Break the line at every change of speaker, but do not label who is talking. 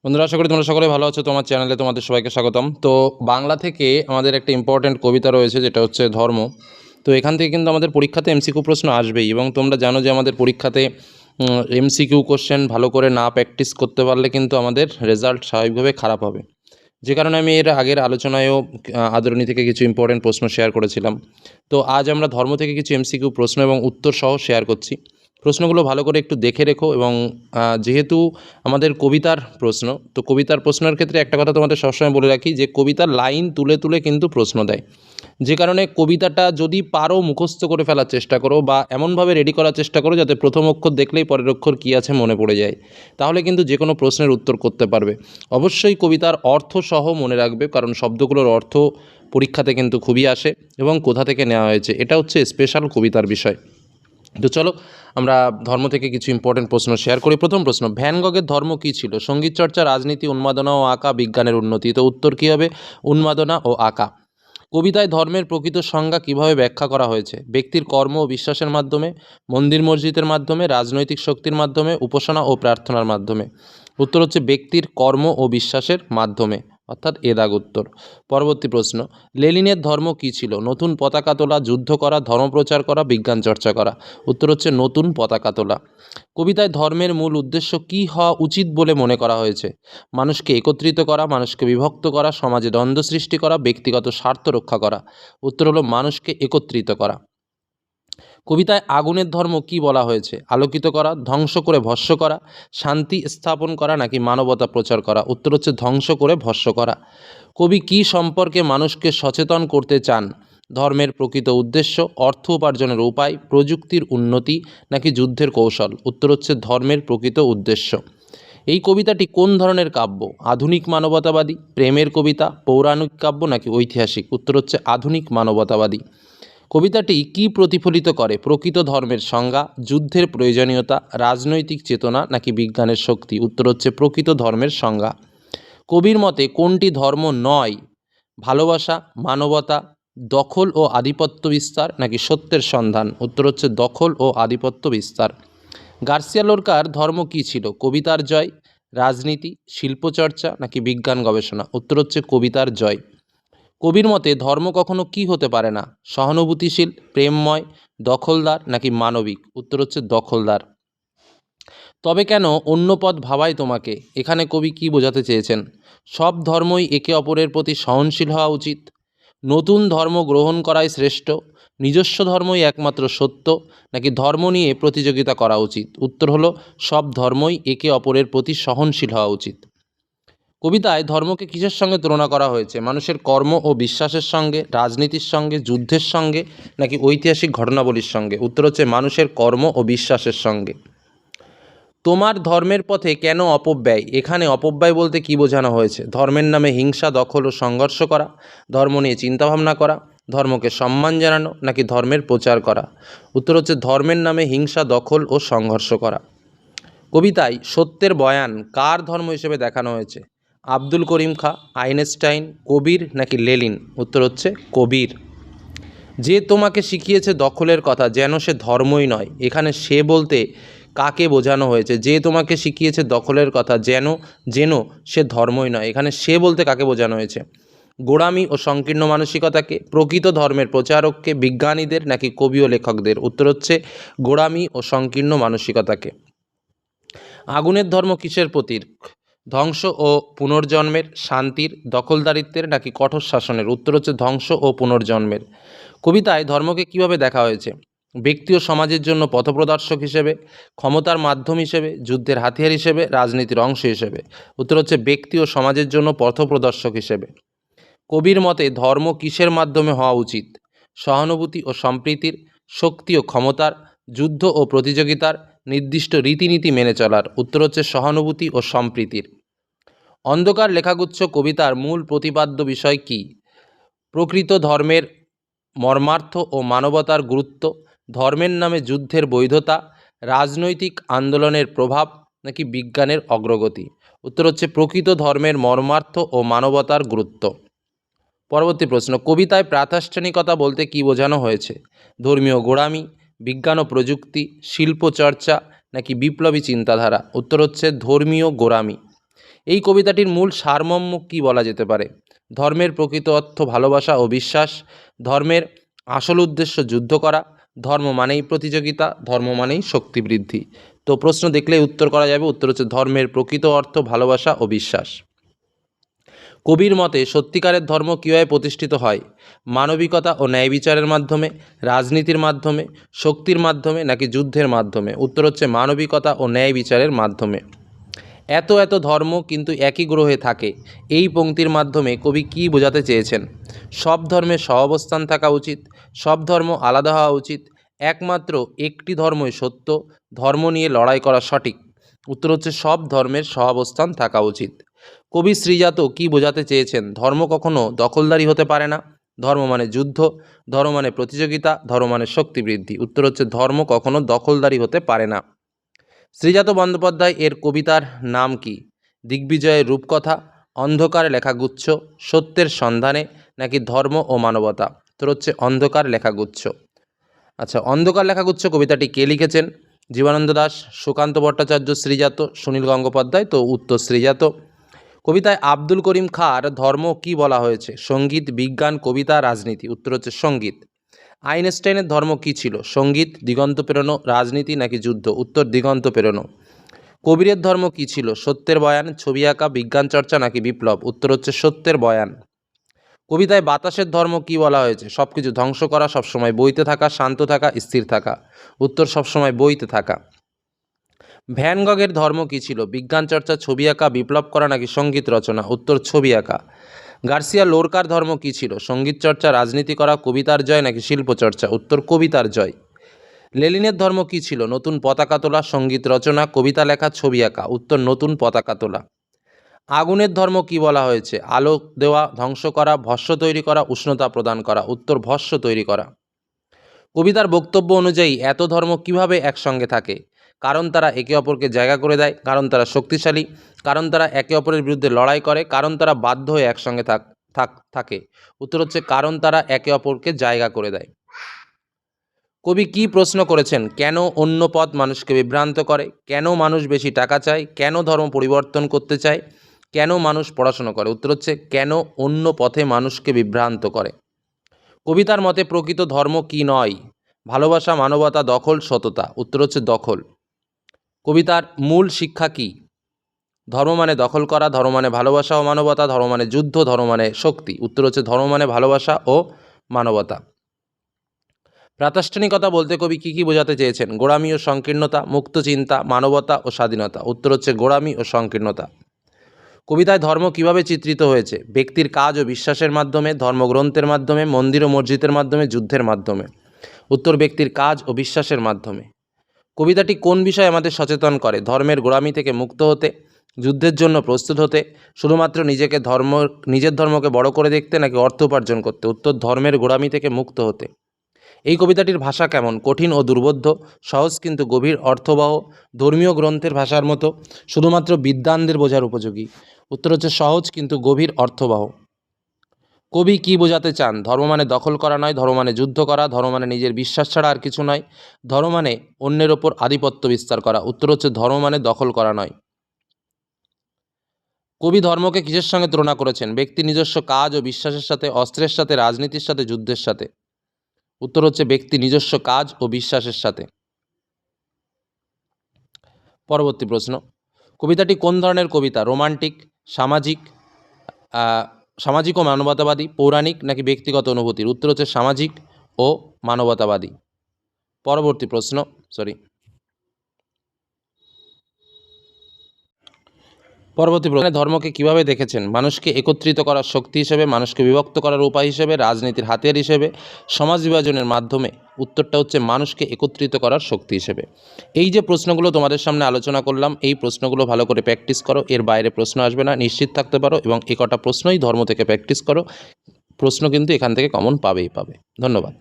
বন্ধুরা, আশা করি তোমরা সকলে ভালো আছো। তোমার চ্যানেলে তোমাদের সবাইকে স্বাগতম। তো বাংলা থেকে আমাদের একটা ইম্পর্ট্যান্ট কবিতা রয়েছে, যেটা হচ্ছে ধর্ম। তো এখান থেকে কিন্তু আমাদের পরীক্ষাতে এমসিকিউ প্রশ্ন আসবেই, এবং তোমরা জানো যে আমাদের পরীক্ষাতে এমসিকিউ কোশ্চেন ভালো করে না প্র্যাকটিস করতে পারলে কিন্তু আমাদের রেজাল্ট স্বাভাবিকভাবে খারাপ হবে। যে কারণে আমি এর আগের আলোচনায়ও আদরণী থেকে কিছু ইম্পর্ট্যান্ট প্রশ্ন শেয়ার করেছিলাম। তো আজ আমরা ধর্ম থেকে কিছু এমসিকিউ প্রশ্ন এবং উত্তর সহ শেয়ার করছি। প্রশ্নগুলো ভালো করে একটু দেখে রেখো। এবং যেহেতু আমাদের কবিতার প্রশ্ন, তো কবিতার প্রশ্নের ক্ষেত্রে একটা কথা তোমাদের সবসময় বলে রাখি, যে কবিতার লাইন তুলে তুলে কিন্তু প্রশ্ন দেয়। যে কারণে কবিতাটা যদি পারো মুখস্থ করে ফেলার চেষ্টা করো, বা এমনভাবে রেডি করার চেষ্টা করো যাতে প্রথম অক্ষর দেখলেই পরের অক্ষর কী আছে মনে পড়ে যায়। তাহলে কিন্তু যে কোনো প্রশ্নের উত্তর করতে পারবে। অবশ্যই কবিতার অর্থ সহ মনে রাখবে, কারণ শব্দগুলোর অর্থ পরীক্ষাতে কিন্তু খুবই আসে, এবং কোথা থেকে নেওয়া হয়েছে এটা হচ্ছে স্পেশাল কবিতার বিষয়। তো চলো আমরা ধর্ম থেকে কিছু ইম্পর্টেন্ট প্রশ্ন শেয়ার করি। প্রথম প্রশ্ন, ভ্যান গগের ধর্ম কী ছিল? সঙ্গীত চর্চা, রাজনীতি, উন্মাদনা ও আঁকা, বিজ্ঞানের উন্নতি। তো উত্তর কী হবে? উন্মাদনা ও আঁকা। কবিতায় ধর্মের প্রকৃত সংজ্ঞা কীভাবে ব্যাখ্যা করা হয়েছে? ব্যক্তির কর্ম ও বিশ্বাসের মাধ্যমে, মন্দির মসজিদের মাধ্যমে, রাজনৈতিক শক্তির মাধ্যমে, উপাসনা ও প্রার্থনার মাধ্যমে। উত্তর হচ্ছে ব্যক্তির কর্ম ও বিশ্বাসের মাধ্যমে, অর্থাৎ এ দাগ উত্তর। পরবর্তী প্রশ্ন, লেনিনের ধর্ম কী ছিল? নতুন পতাকা তোলা, যুদ্ধ করা, ধর্মপ্রচার করা, বিজ্ঞান চর্চা করা। উত্তর হচ্ছে নতুন পতাকা তোলা। কবিতায় ধর্মের মূল উদ্দেশ্য কী হওয়া উচিত বলে মনে করা হয়েছে? মানুষকে একত্রিত করা, মানুষকে বিভক্ত করা, সমাজে দ্বন্দ্ব সৃষ্টি করা, ব্যক্তিগত স্বার্থ রক্ষা করা। উত্তর হলো মানুষকে একত্রিত করা। কবিতায় আগুনের ধর্ম কি বলা হয়েছে? আলোকিত করা, ধ্বংস করে ভস্ম করা, শান্তি স্থাপন করা, নাকি মানবতা প্রচার করা। উত্তর হচ্ছে ধ্বংস করে ভস্ম করা। কবি কি সম্পর্কে মানুষকে সচেতন করতে চান? ধর্মের প্রকৃত উদ্দেশ্য, অর্থ উপার্জনের উপায়, প্রযুক্তির উন্নতি, নাকি যুদ্ধের কৌশল। উত্তর হচ্ছে ধর্মের প্রকৃত উদ্দেশ্য। এই কবিতাটি কোন ধরনের কাব্য? আধুনিক মানবতাবাদী, প্রেমের কবিতা, পৌরাণিক কাব্য, নাকি ঐতিহাসিক। উত্তর হচ্ছে আধুনিক মানবতাবাদী। কবিতাটি কি প্রতিফলিত করে? প্রকৃত ধর্মের সংজ্ঞা, যুদ্ধের প্রয়োজনীয়তা, রাজনৈতিক চেতনা, নাকি বিজ্ঞানের শক্তি। উত্তর হচ্ছে প্রকৃত ধর্মের সংজ্ঞা। কবির মতে কোনটি ধর্ম নয়? ভালোবাসা, মানবতা, দখল ও আধিপত্য বিস্তার, নাকি সত্যের সন্ধান। উত্তর হচ্ছে দখল ও আধিপত্য বিস্তার। গার্সিয়া লোরকার ধর্ম কী ছিল? কবিতার জয়, রাজনীতি, শিল্পচর্চা, নাকি বিজ্ঞান গবেষণা। উত্তর হচ্ছে কবিতার জয়। কবির মতে ধর্ম কখনো কি হতে পারে না? সহানুভূতিশীল, প্রেমময়, দখলদার, নাকি মানবিক। উত্তর হচ্ছে দখলদার। তবে কেন অন্য পথ ভাবায় তোমাকে? এখানে কবি কি বোঝাতে চেয়েছেন? সব ধর্মই একে অপরের প্রতি সহনশীল হওয়া উচিত, নতুন ধর্ম গ্রহণ করাই শ্রেষ্ঠ, নিজস্ব ধর্মই একমাত্র সত্য, নাকি ধর্ম নিয়ে প্রতিযোগিতা করা উচিত। উত্তর হলো সব ধর্মই একে অপরের প্রতি সহনশীল হওয়া উচিত। কবিতায় ধর্মকে কিসের সঙ্গে তুলনা করা হয়েছে? মানুষের কর্ম ও বিশ্বাসের সঙ্গে, রাজনীতির সঙ্গে, যুদ্ধের সঙ্গে, নাকি ঐতিহাসিক ঘটনাবলীর সঙ্গে। উত্তর হচ্ছে মানুষের কর্ম ও বিশ্বাসের সঙ্গে। তোমার ধর্মের পথে কেন অপব্যয়? এখানে অপব্যয় বলতে কি বোঝানো হয়েছে? ধর্মের নামে হিংসা, দখল ও সংঘর্ষ করা, ধর্ম নিয়ে চিন্তাভাবনা করা, ধর্মকে সম্মান জানানো, নাকি ধর্মের প্রচার করা। উত্তর হচ্ছে ধর্মের নামে হিংসা, দখল ও সংঘর্ষ করা। কবিতায় সত্যের বয়ান কার ধর্ম হিসেবে দেখানো হয়েছে? আব্দুল করিম খাঁ, আইনস্টাইন, কবির, নাকি লেনিন। উত্তর হচ্ছে কবির। যে তোমাকে শিখিয়েছে দখলের কথা, যেন সে ধর্মই নয়। এখানে সে বলতে কাকে বোঝানো হয়েছে? যে তোমাকে শিখিয়েছে দখলের কথা, যেন যেন সে ধর্মই নয়। এখানে সে বলতে কাকে বোঝানো হয়েছে? গোঁড়ামি ও সংকীর্ণ মানসিকতাকে, প্রকৃত ধর্মের প্রচারককে, বিজ্ঞানীদের, নাকি কবি ও লেখকদের। উত্তর হচ্ছে গোঁড়ামি ও সংকীর্ণ মানসিকতাকে। আগুনের ধর্ম কিসের প্রতীক? ধ্বংস ও পুনর্জন্মের, শান্তির, দখলদারিত্বের, নাকি কঠোর শাসনের। উত্তর হচ্ছে ধ্বংস ও পুনর্জন্মের। কবিতায় ধর্মকে কিভাবে দেখা হয়েছে? ব্যক্তি ও সমাজের জন্য পথপ্রদর্শক হিসেবে, ক্ষমতার মাধ্যম হিসেবে, যুদ্ধের হাতিয়ার হিসেবে, রাজনীতির অংশ হিসেবে। উত্তর হচ্ছে ব্যক্তি ও সমাজের জন্য পথপ্রদর্শক হিসেবে। কবির মতে ধর্ম কিসের মাধ্যমে হওয়া উচিত? সহানুভূতি ও সম্প্রীতির, শক্তি ও ক্ষমতার, যুদ্ধ ও প্রতিযোগিতার, নির্দিষ্ট রীতিনীতি মেনে চলার। উত্তর হচ্ছে সহানুভূতি ও সম্প্রীতির। অন্ধকার লেখাগুচ্ছ কবিতার মূল প্রতিপাদ্য বিষয় কী? প্রকৃত ধর্মের মর্মার্থ ও মানবতার গুরুত্ব, ধর্মের নামে যুদ্ধের বৈধতা, রাজনৈতিক আন্দোলনের প্রভাব, নাকি বিজ্ঞানের অগ্রগতি। উত্তর হচ্ছে প্রকৃত ধর্মের মর্মার্থ ও মানবতার গুরুত্ব। পরবর্তী প্রশ্ন, কবিতায় প্রাতিষ্ঠানিকতা বলতে কী বোঝানো হয়েছে? ধর্মীয় গোঁড়ামি, বিজ্ঞান ও প্রযুক্তি, শিল্প চর্চা, নাকি বিপ্লবী চিন্তাধারা। উত্তর হচ্ছে ধর্মীয় গোঁড়ামি। এই কবিতাটির মূল সারমর্ম কী বলা যেতে পারে? ধর্মের প্রকৃত অর্থ ভালোবাসা ও বিশ্বাস, ধর্মের আসল উদ্দেশ্য যুদ্ধ করা, ধর্ম মানেই প্রতিযোগিতা, ধর্ম মানেই শক্তি বৃদ্ধি। তো প্রশ্ন দেখলেই উত্তর করা যাবে, উত্তর হচ্ছে ধর্মের প্রকৃত অর্থ ভালোবাসা ও বিশ্বাস। কবির মতে সত্যিকারের ধর্ম কীভাবে প্রতিষ্ঠিত হয়? মানবিকতা ও ন্যায় বিচারের মাধ্যমে, রাজনীতির মাধ্যমে, শক্তির মাধ্যমে নাকি যুদ্ধের মাধ্যমে? উত্তর হচ্ছে মানবিকতা ও ন্যায় বিচারের মাধ্যমে। এত এত ধর্ম কিন্তু একই গ্রহে থাকে, এই পংক্তির মাধ্যমে কবি কী বোঝাতে চেয়েছেন? সব ধর্মের সহাবস্থান থাকা উচিত, সব ধর্ম আলাদা হওয়া উচিত, একমাত্র একটি ধর্মই সত্য, ধর্ম নিয়ে লড়াই করা সঠিক। উত্তর হচ্ছে সব ধর্মের সহাবস্থান থাকা উচিত। কবি শ্রীজাত কী বোঝাতে চেয়েছেন? ধর্ম কখনো দখলদারি হতে পারে না, ধর্ম মানে যুদ্ধ, ধর্ম মানে প্রতিযোগিতা, ধর্ম মানে শক্তি বৃদ্ধি। উত্তর হচ্ছে ধর্ম কখনো দখলদারি হতে পারে না। শ্রীজাত বন্দ্যোপাধ্যায় এর কবিতার নাম কি? দিগ্বিজয়ের রূপকথা, অন্ধকার লেখাগুচ্ছ, সত্যের সন্ধানে নাকি ধর্ম ও মানবতা? উত্তর হচ্ছে অন্ধকার লেখাগুচ্ছ। আচ্ছা, অন্ধকার লেখাগুচ্ছ কবিতাটি কে লিখেছেন? জীবনানন্দ দাশ, সুকান্ত ভট্টাচার্য, শ্রীজাত, সুনীল গঙ্গোপাধ্যায়। তো উত্তর শ্রীজাত। কবিতায় আব্দুল করিম খাঁর ধর্ম কি বলা হয়েছে? সঙ্গীত, বিজ্ঞান, কবিতা, রাজনীতি। উত্তর হচ্ছে সঙ্গীত। আইনস্টাইনের ধর্ম কী ছিল? সঙ্গীত, দিগন্ত পেরোনো, রাজনীতি নাকি যুদ্ধ? উত্তর দিগন্ত পেরোনো। কবিরের ধর্ম কী ছিল? সত্যের বয়ান, ছবি আঁকা, বিজ্ঞান চর্চা নাকি বিপ্লব? উত্তর হচ্ছে সত্যের বয়ান। কবিতায় বাতাসের ধর্ম কী বলা হয়েছে? সব কিছু ধ্বংস করা, সবসময় বইতে থাকা, শান্ত থাকা, স্থির থাকা। উত্তর সবসময় বইতে থাকা। ভ্যান গগের ধর্ম কী ছিল? বিজ্ঞান চর্চা, ছবি আঁকা, বিপ্লব করা নাকি সঙ্গীত রচনা? উত্তর ছবি আঁকা। গার্সিয়া লোরকার ধর্ম কী ছিল? সঙ্গীত চর্চা, রাজনীতি করা, কবিতার জয় নাকি শিল্প চর্চা? উত্তর কবিতার জয়। লেনিনের ধর্ম কী ছিল? নতুন পতাকা তোলা, সঙ্গীত রচনা, কবিতা লেখা, ছবি আঁকা। উত্তর নতুন পতাকা তোলা। আগুনের ধর্ম কী বলা হয়েছে? আলো দেওয়া, ধ্বংস করা, ভস্ম তৈরি করা, উষ্ণতা প্রদান করা। উত্তর ভস্ম তৈরি করা। কবিতার বক্তব্য অনুযায়ী এত ধর্ম কিভাবে একসঙ্গে থাকে? কারণ তারা একে অপরকে জায়গা করে দেয়, কারণ তারা শক্তিশালী, কারণ তারা একে অপরের বিরুদ্ধে লড়াই করে, কারণ তারা বাধ্য হয়ে একসঙ্গে থাকে। উত্তর হচ্ছে কারণ তারা একে অপরকে জায়গা করে দেয়। কবি কি প্রশ্ন করেছেন? কেন অন্য পথ মানুষকে বিভ্রান্ত করে? কেন মানুষ বেশি টাকা চায়? কেন ধর্ম পরিবর্তন করতে চায়? কেন মানুষ পড়াশোনা করে? উত্তর হচ্ছে কেন অন্য পথে মানুষকে বিভ্রান্ত করে। কবিতার মতে প্রকৃত ধর্ম কি নয়? ভালোবাসা, মানবতা, দখল, সততা। উত্তর হচ্ছে দখল। কবিতার মূল শিক্ষা কি? ধর্ম মানে দখল করা, ধর্ম মানে ভালোবাসা ও মানবতা, ধর্ম মানে যুদ্ধ, ধর্ম মানে শক্তি। উত্তর হচ্ছে ধর্ম মানে ভালোবাসা ও মানবতা। প্রাতিষ্ঠানিকতা বলতে কবি কী বোঝাতে চেয়েছেন? গোঁড়ামি ও সংকীর্ণতা, মুক্ত চিন্তা, মানবতা ও স্বাধীনতা। উত্তর হচ্ছে গোঁড়ামি ও সংকীর্ণতা। কবিতায় ধর্ম কিভাবে চিত্রিত হয়েছে? ব্যক্তির কাজ ও বিশ্বাসের মাধ্যমে, ধর্মগ্রন্থের মাধ্যমে, মন্দির ও মসজিদের মাধ্যমে, যুদ্ধের মাধ্যমে। উত্তর ব্যক্তির কাজ ও বিশ্বাসের মাধ্যমে। কবিতাটি কোন বিষয়ে আমাদের সচেতন করে? ধর্মের গোঁড়ামি থেকে মুক্ত হতে, যুদ্ধের জন্য প্রস্তুত হতে, শুধুমাত্র নিজের ধর্মকে বড় করে দেখতে নাকি অর্থ উপার্জন করতে? উত্তর ধর্মের গোঁড়ামি থেকে মুক্ত হতে। এই কবিতাটির ভাষা কেমন? কঠিন ও দুর্বোধ্য, সহজ কিন্তু গভীর অর্থবহ, ধর্মীয় গ্রন্থের ভাষার মতো, শুধুমাত্র বিদ্বানদের বোঝার উপযোগী। উত্তর হচ্ছে সহজ কিন্তু গভীর অর্থবহ। কবি কি বোঝাতে চান? ধর্ম মানে দখল করা নয়, ধর্ম মানে যুদ্ধ করা, ধর্ম মানে নিজের বিশ্বাস ছাড়া আর কিছু নয়, ধর্ম মানে অন্যের ওপর আধিপত্য বিস্তার করা। উত্তর হচ্ছে ধর্ম মানে দখল করা নয়। কবি ধর্মকে কিসের সঙ্গে তুলনা করেছেন? ব্যক্তির নিজস্ব কাজ ও বিশ্বাসের সাথে, অস্ত্রের সাথে, রাজনীতির সাথে, যুদ্ধের সাথে। উত্তর হচ্ছে ব্যক্তি নিজস্ব কাজ ও বিশ্বাসের সাথে। পরবর্তী প্রশ্ন, কবিতাটি কোন ধরনের কবিতা? রোমান্টিক, সামাজিক, সামাজিক ও মানবতাবাদী, পৌরাণিক নাকি ব্যক্তিগত অনুভূতির? উত্তর হচ্ছে সামাজিক ও মানবতাবাদী। পরবর্তী প্রশ্ন, ধর্মকে কিভাবে দেখেছেন? মানুষকে একত্রিত করার শক্তি হিসেবে, মানুষকে বিভক্ত করার উপায় হিসেবে, রাজনীতির হাতিয়ার হিসেবে, সমাজ বিভাজনের মাধ্যমে? উত্তরটা হচ্ছে মানুষকে একত্রিত করার শক্তি হিসেবে। এই যে প্রশ্নগুলো তোমাদের সামনে আলোচনা করলাম, এই প্রশ্নগুলো ভালো করে প্র্যাকটিস করো, এর বাইরে প্রশ্ন আসবে না, নিশ্চিত থাকতে পারো। এবং এই কটা প্রশ্নই ধর্ম থেকে প্র্যাকটিস করো, প্রশ্ন কিন্তু এখান থেকে কমন পাবেই পাবে। ধন্যবাদ।